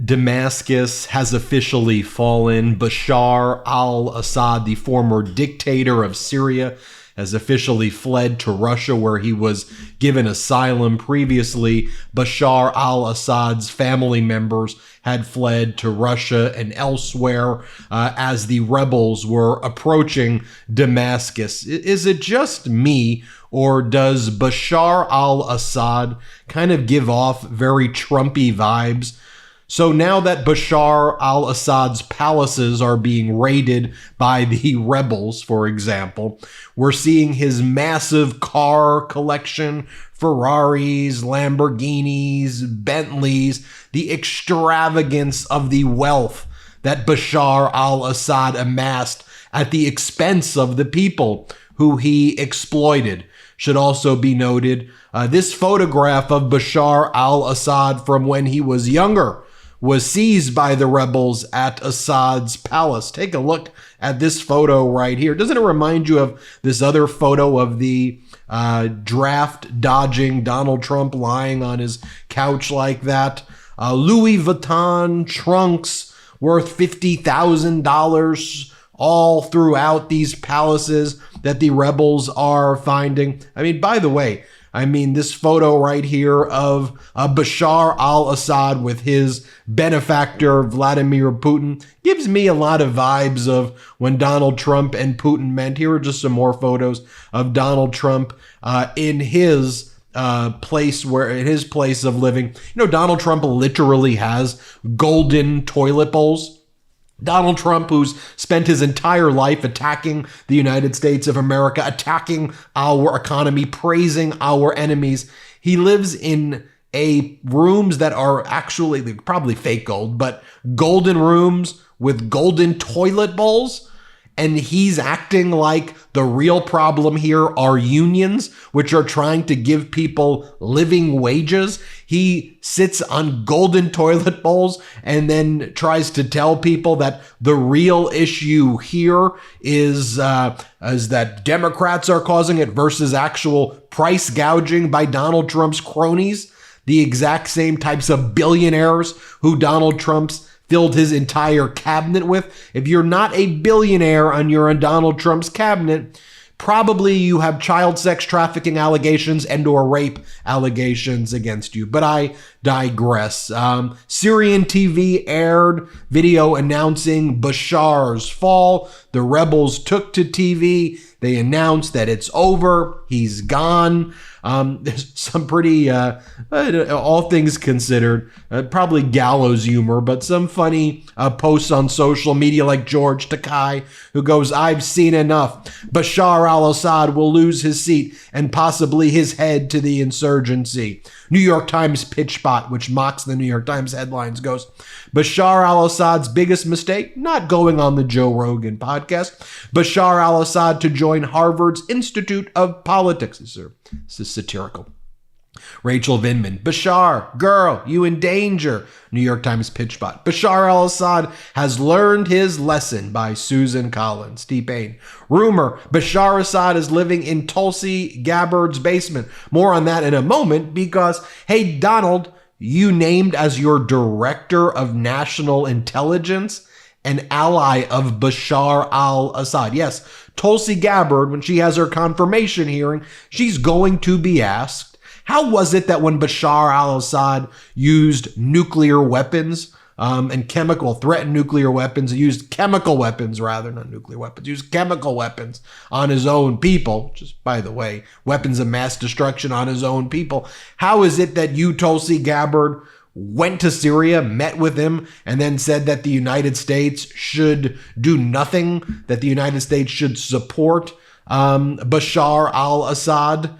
Damascus has officially fallen. Bashar al-Assad, the former dictator of Syria, has officially fled to Russia, where he was given asylum previously. Bashar al-Assad's family members had fled to Russia and elsewhere as the rebels were approaching Damascus. Is it just me, or does Bashar al-Assad kind of give off very Trumpy vibes? So now that Bashar al-Assad's palaces are being raided by the rebels, for example, we're seeing his massive car collection, Ferraris, Lamborghinis, Bentleys, the extravagance of the wealth that Bashar al-Assad amassed at the expense of the people who he exploited. Should also be noted, this photograph of Bashar al-Assad from when he was younger was seized by the rebels at Assad's palace. Take a look at this photo right here. Doesn't it remind you of this other photo of the draft-dodging Donald Trump lying on his couch like that? Louis Vuitton trunks worth $50,000 all throughout these palaces that the rebels are finding. I mean, by the way, this photo right here of Bashar al-Assad with his benefactor, Vladimir Putin, gives me a lot of vibes of when Donald Trump and Putin met. Here are just some more photos of Donald Trump in his place of living. You know, Donald Trump literally has golden toilet bowls. Donald Trump, who's spent his entire life attacking the United States of America, attacking our economy, praising our enemies, he lives in rooms that are actually probably fake gold, but golden rooms with golden toilet bowls. And he's acting like the real problem here are unions, which are trying to give people living wages. He sits on golden toilet bowls and then tries to tell people that the real issue here is that Democrats are causing it versus actual price gouging by Donald Trump's cronies, the exact same types of billionaires who Donald Trump's filled his entire cabinet with. If you're not a billionaire and you're in Donald Trump's cabinet, probably you have child sex trafficking allegations and or rape allegations against you. But I digress. Syrian TV aired video announcing Bashar's fall. The rebels took to TV. They announced that it's over. He's gone. There's some pretty, all things considered, probably gallows humor, but some funny posts on social media like George Takei, who goes, "I've seen enough. Bashar al-Assad will lose his seat and possibly his head to the insurgency." New York Times pitch bot, which mocks the New York Times headlines, goes, "Bashar al-Assad's biggest mistake, not going on the Joe Rogan podcast. Bashar al-Assad to join Harvard's Institute of Politics." This is satirical. Rachel Vindman, "Bashar, girl, you in danger." New York Times pitch bot. "Bashar al-Assad has learned his lesson," by Susan Collins. T-Pain. Rumor, Bashar Assad is living in Tulsi Gabbard's basement. More on that in a moment because, hey, Donald, you named as your director of national intelligence an ally of Bashar al-Assad. Yes, Tulsi Gabbard, when she has her confirmation hearing, she's going to be asked, how was it that when Bashar al-Assad used nuclear weapons and threatened nuclear weapons, used chemical weapons rather, not nuclear weapons, used chemical weapons on his own people, just by the way, weapons of mass destruction on his own people. How is it that you, Tulsi Gabbard, went to Syria, met with him, and then said that the United States should do nothing, that the United States should support Bashar al-Assad?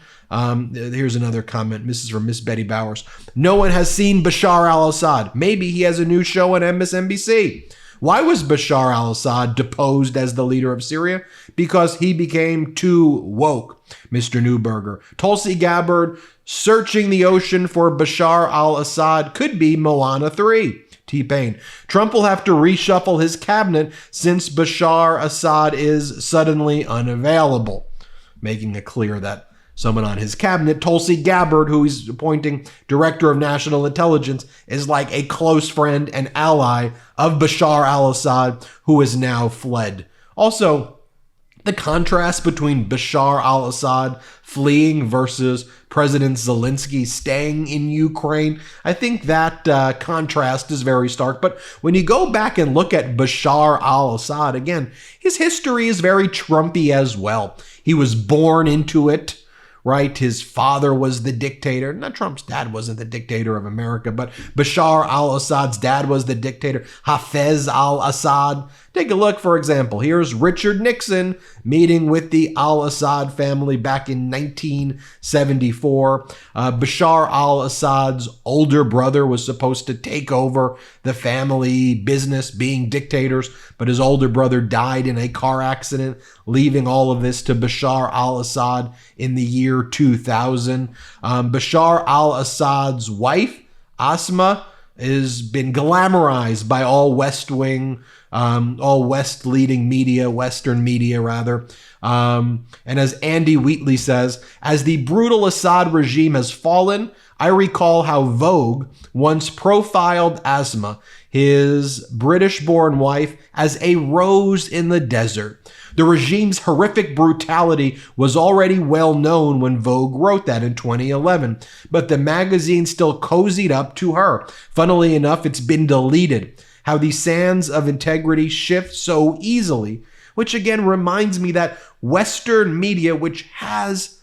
Here's another comment. This is from Miss Betty Bowers. "No one has seen Bashar al-Assad. Maybe he has a new show on MSNBC. Why was Bashar al-Assad deposed as the leader of Syria? Because he became too woke." Mr. Newberger. Tulsi Gabbard searching the ocean for Bashar al-Assad could be Moana 3. T-Pain. Trump will have to reshuffle his cabinet since Bashar Assad is suddenly unavailable. Making it clear that Someone on his cabinet, Tulsi Gabbard, who he's appointing director of national intelligence, is like a close friend and ally of Bashar al-Assad, who has now fled. Also, the contrast between Bashar al-Assad fleeing versus President Zelensky staying in Ukraine, I think that contrast is very stark. But when you go back and look at Bashar al-Assad, again, his history is very Trumpy as well. He was born into it, right? His father was the dictator. Not Trump's dad wasn't the dictator of America, but Bashar al-Assad's dad was the dictator, Hafez al-Assad. Take a look, for example. Here's Richard Nixon meeting with the al-Assad family back in 1974. Bashar al-Assad's older brother was supposed to take over the family business, being dictators, but his older brother died in a car accident, leaving all of this to Bashar al-Assad in the year 2000. Bashar al-Assad's wife, Asma, has been glamorized by all West-wing, all West-leading media, Western media rather. And as Andy Wheatley says, as the brutal Assad regime has fallen, I recall how Vogue once profiled Asma, his British-born wife, as a rose in the desert. The regime's horrific brutality was already well known when Vogue wrote that in 2011, but the magazine still cozied up to her. Funnily enough, it's been deleted. How the sands of integrity shift so easily, which again reminds me that Western media, which has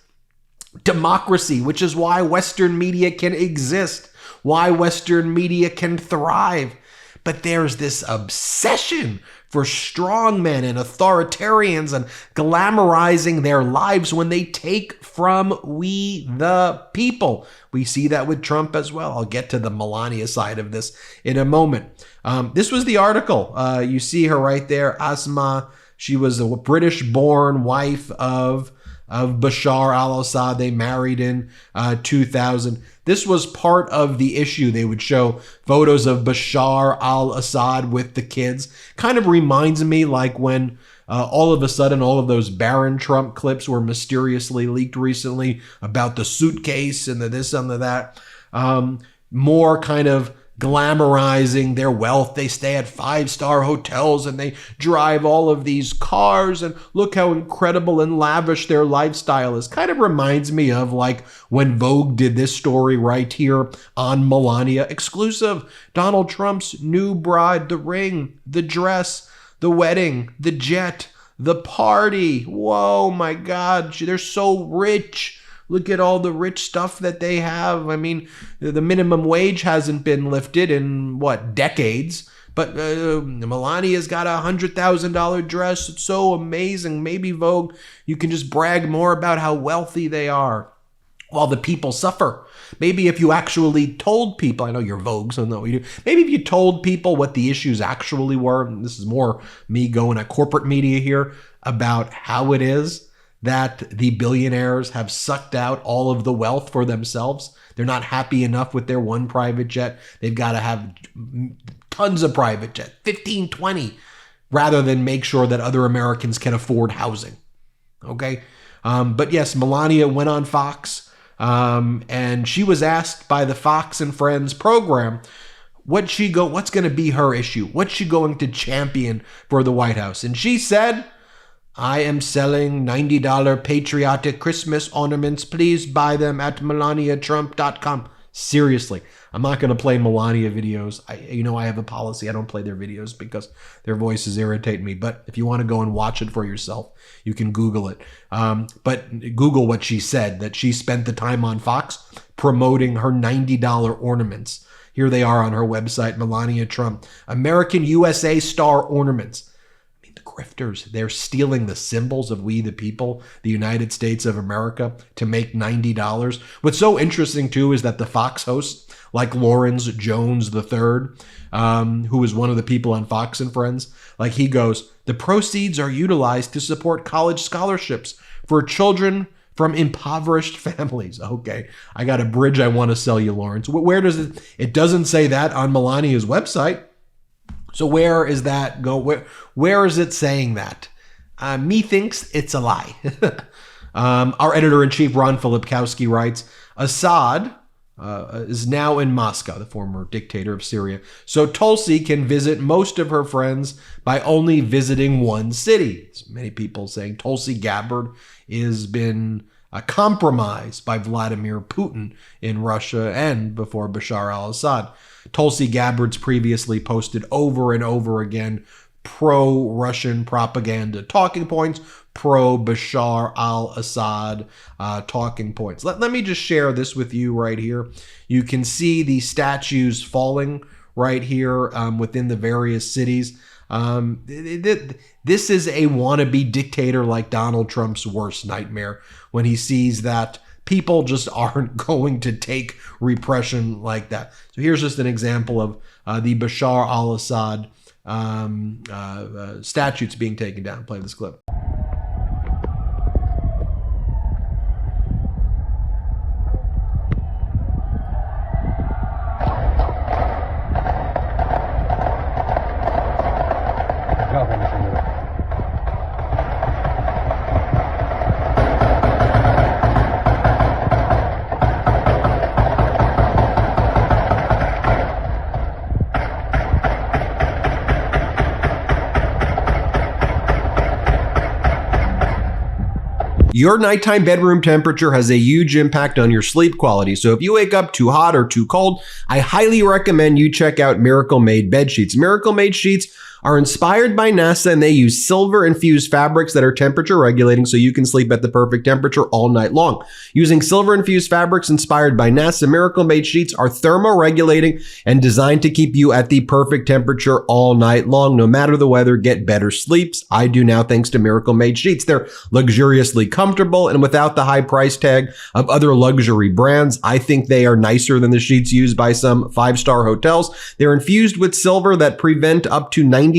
democracy, which is why Western media can exist, why Western media can thrive, but there's this obsession for strongmen and authoritarians and glamorizing their lives when they take from we the people. We see that with Trump as well. I'll get to the Melania side of this in a moment. This was the article. You see her right there, Asma. She was a British-born wife of Bashar al-Assad. They married in 2000. This was part of the issue. They would show photos of Bashar al-Assad with the kids. Kind of reminds me like when all of a sudden all of those Barron Trump clips were mysteriously leaked recently about the suitcase and the this and the that. More kind of glamorizing their wealth. They stay at 5-star hotels and they drive all of these cars and look how incredible and lavish their lifestyle is. Kind of reminds me of like when Vogue did this story right here on Melania exclusive. Donald Trump's new bride, the ring, the dress, the wedding, the jet, the party. Whoa, my God, they're so rich. Look at all the rich stuff that they have. I mean, the minimum wage hasn't been lifted in, what, decades? But Melania's got a $100,000 dress. It's so amazing. Maybe Vogue, you can just brag more about how wealthy they are while the people suffer. Maybe if you actually told people, I know you're Vogue, so no, you do. Maybe if you told people what the issues actually were, and this is more me going at corporate media here, about how it is that the billionaires have sucked out all of the wealth for themselves. They're not happy enough with their one private jet. They've got to have tons of private jets, 15, 20, rather than make sure that other Americans can afford housing. Okay? But yes, Melania went on Fox, and she was asked by the Fox and Friends program, what's going to be her issue? What's she going to champion for the White House? And she said, I am selling $90 patriotic Christmas ornaments. Please buy them at melaniatrump.com. Seriously, I'm not going to play Melania videos. I have a policy. I don't play their videos because their voices irritate me. But if you want to go and watch it for yourself, you can Google it. But Google what she said, that she spent the time on Fox promoting her $90 ornaments. Here they are on her website, Melania Trump. American USA Star Ornaments. Grifters, they're stealing the symbols of we the people, the United States of America, to make $90. What's so interesting too is that the Fox hosts, like Lawrence Jones III, who is one of the people on Fox and Friends, like he goes, the proceeds are utilized to support college scholarships for children from impoverished families. Okay, I got a bridge I want to sell you, Lawrence. Where does it doesn't say that on Melania's website. So where is that go? Where is it saying that? Me thinks it's a lie. Our editor-in-chief, Ron Filipkowski, writes, Assad is now in Moscow, the former dictator of Syria. So Tulsi can visit most of her friends by only visiting one city. Many people saying Tulsi Gabbard has been compromised by Vladimir Putin in Russia and before Bashar al-Assad. Tulsi Gabbard's previously posted over and over again pro-Russian propaganda talking points, pro-Bashar al-Assad talking points. Let me just share this with you right here. You can see the statues falling right here within the various cities. This is a wannabe dictator like Donald Trump's worst nightmare when he sees that people just aren't going to take repression like that. So here's just an example of the Bashar al-Assad statutes being taken down. Play this clip. Your nighttime bedroom temperature has a huge impact on your sleep quality. So if you wake up too hot or too cold, I highly recommend you check out Miracle Made bed sheets. Miracle Made sheets are inspired by NASA, and they use silver-infused fabrics that are temperature regulating so you can sleep at the perfect temperature all night long. Using silver-infused fabrics inspired by NASA, Miracle Made sheets are thermoregulating and designed to keep you at the perfect temperature all night long. No matter the weather, get better sleeps. I do now thanks to Miracle Made sheets. They're luxuriously comfortable and without the high price tag of other luxury brands. I think they are nicer than the sheets used by some 5-star hotels. They're infused with silver that prevent up to 99.7%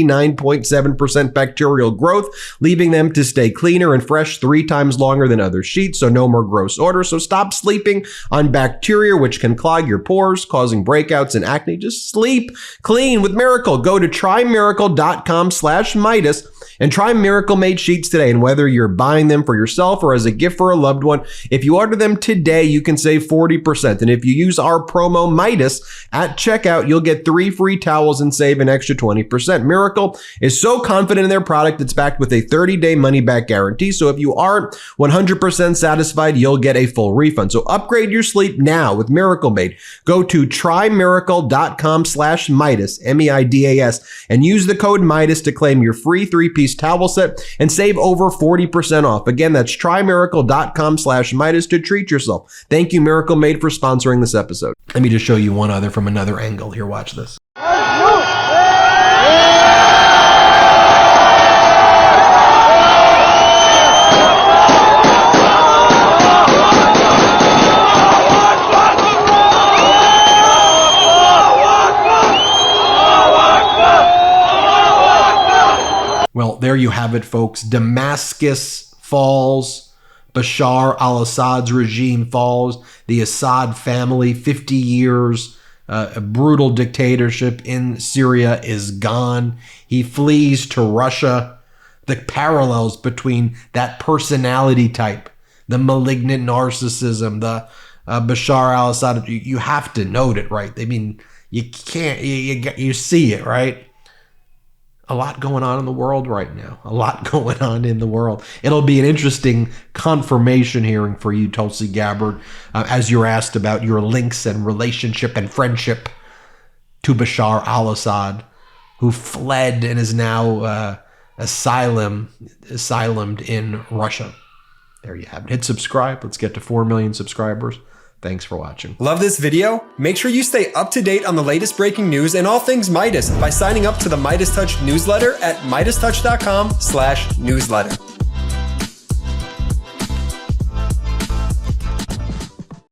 bacterial growth, leaving them to stay cleaner and fresh 3 times longer than other sheets, so no more gross odor. So stop sleeping on bacteria, which can clog your pores, causing breakouts and acne. Just sleep clean with Miracle. Go to trymiracle.com/Meidas and try Miracle Made sheets today. And whether you're buying them for yourself or as a gift for a loved one, if you order them today, you can save 40%. And if you use our promo Meidas at checkout, you'll get 3 free towels and save an extra 20%. Miracle is so confident in their product, it's backed with a 30-day money-back guarantee. So if you aren't 100% satisfied, you'll get a full refund. So upgrade your sleep now with Miracle Made. Go to trymiracle.com/Meidas, M-E-I-D-A-S, and use the code Meidas to claim your free 3-piece towel set and save over 40% off. Again, that's trymiracle.com/Meidas to treat yourself. Thank you, Miracle Made, for sponsoring this episode. Let me just show you one other from another angle here. Watch this. Well, there you have it, folks. Damascus falls. Bashar al-Assad's regime falls. The Assad family, 50 years, a brutal dictatorship in Syria is gone. He flees to Russia. The parallels between that personality type, the malignant narcissism, the Bashar al-Assad, you have to note it, right? I mean, you can't, you see it, right? A lot going on in the world right now. A lot going on in the world. It'll be an interesting confirmation hearing for you, Tulsi Gabbard, as you're asked about your links and relationship and friendship to Bashar al-Assad, who fled and is now asylummed in Russia. There you have it. Hit subscribe. Let's get to 4 million subscribers. Thanks for watching. Love this video? Make sure you stay up to date on the latest breaking news and all things Meidas by signing up to the MeidasTouch newsletter at MeidasTouch.com/newsletter.